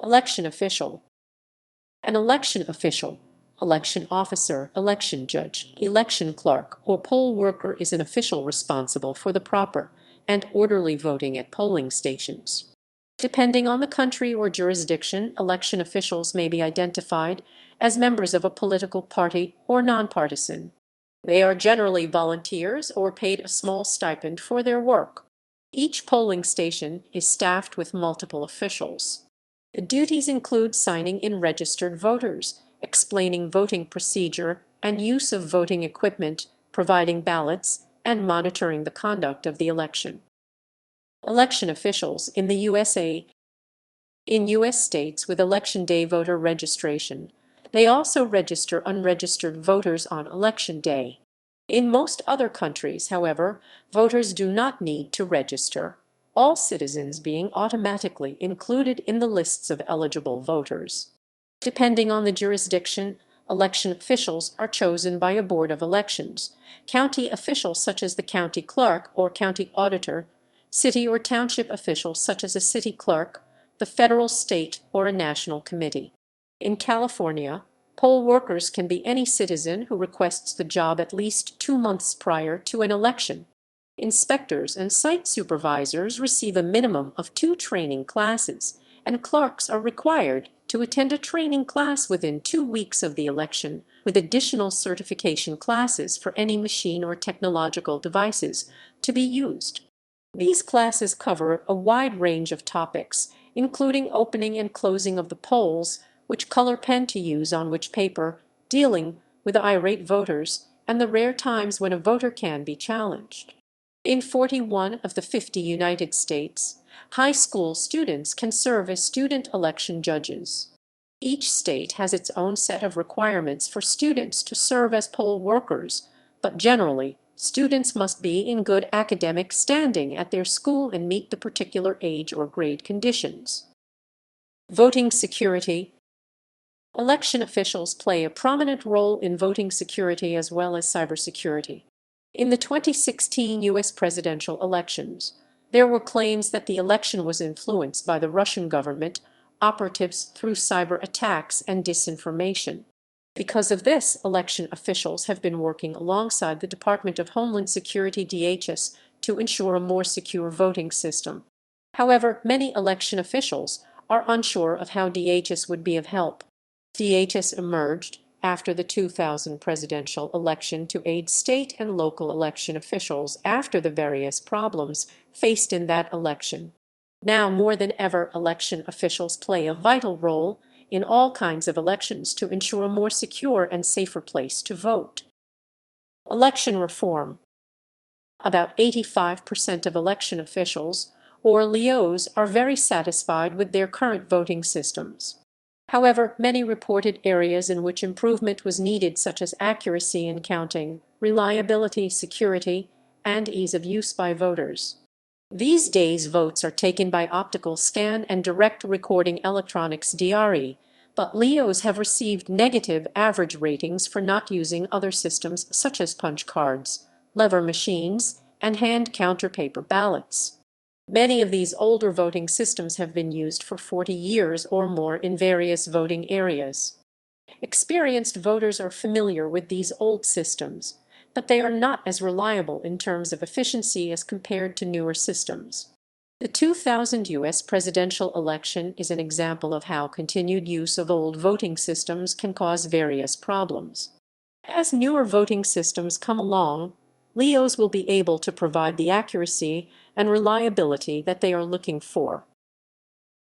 Election official. An election official, election officer, election judge, election clerk, or poll worker is an official responsible for the proper and orderly voting at polling stations. Depending on the country or jurisdiction, election officials may be identified as members of a political party or nonpartisan. They are generally volunteers or paid a small stipend for their work. Each polling station is staffed with multiple officials. The duties include signing in registered voters, explaining voting procedure and use of voting equipment, providing ballots, and monitoring the conduct of the election. Election officials in the USA. In U.S. states with Election Day voter registration, they also register unregistered voters on Election Day. In most other countries, however, voters do not need to register, all citizens being automatically included in the lists of eligible voters. Depending on the jurisdiction, election officials are chosen by a board of elections, county officials such as the county clerk or county auditor, city or township officials such as a city clerk, the federal, state, or a national committee. In California, poll workers can be any citizen who requests the job at least 2 months prior to an election. Inspectors and site supervisors receive a minimum of 2 training classes, and clerks are required to attend a training class within 2 weeks of the election, with additional certification classes for any machine or technological devices to be used. These classes cover a wide range of topics, including opening and closing of the polls, which color pen to use on which paper, dealing with irate voters, and the rare times when a voter can be challenged. In 41 of the 50 United States, high school students can serve as student election judges. Each state has its own set of requirements for students to serve as poll workers, but generally, students must be in good academic standing at their school and meet the particular age or grade conditions. Voting security. Election officials play a prominent role in voting security as well as cybersecurity. In the 2016 U.S. presidential elections, there were claims that the election was influenced by the Russian government operatives through cyber attacks and disinformation. Because of this, election officials have been working alongside the Department of Homeland Security (DHS) to ensure a more secure voting system. However, many election officials are unsure of how DHS would be of help. DHS emerged after the 2000 presidential election to aid state and local election officials after the various problems faced in that election. Now more than ever, election officials play a vital role in all kinds of elections to ensure a more secure and safer place to vote. Election reform. About 85% of election officials, or LEOs, are very satisfied with their current voting systems. However, many reported areas in which improvement was needed, such as accuracy in counting, reliability, security, and ease of use by voters. These days, votes are taken by optical scan and direct recording electronics (DRE), but LEOs have received negative average ratings for not using other systems such as punch cards, lever machines, and hand counter paper ballots. Many of these older voting systems have been used for 40 years or more in various voting areas. Experienced voters are familiar with these old systems, but they are not as reliable in terms of efficiency as compared to newer systems. The 2000 U.S. presidential election is an example of how continued use of old voting systems can cause various problems. As newer voting systems come along, LEOs will be able to provide the accuracy and reliability that they are looking for.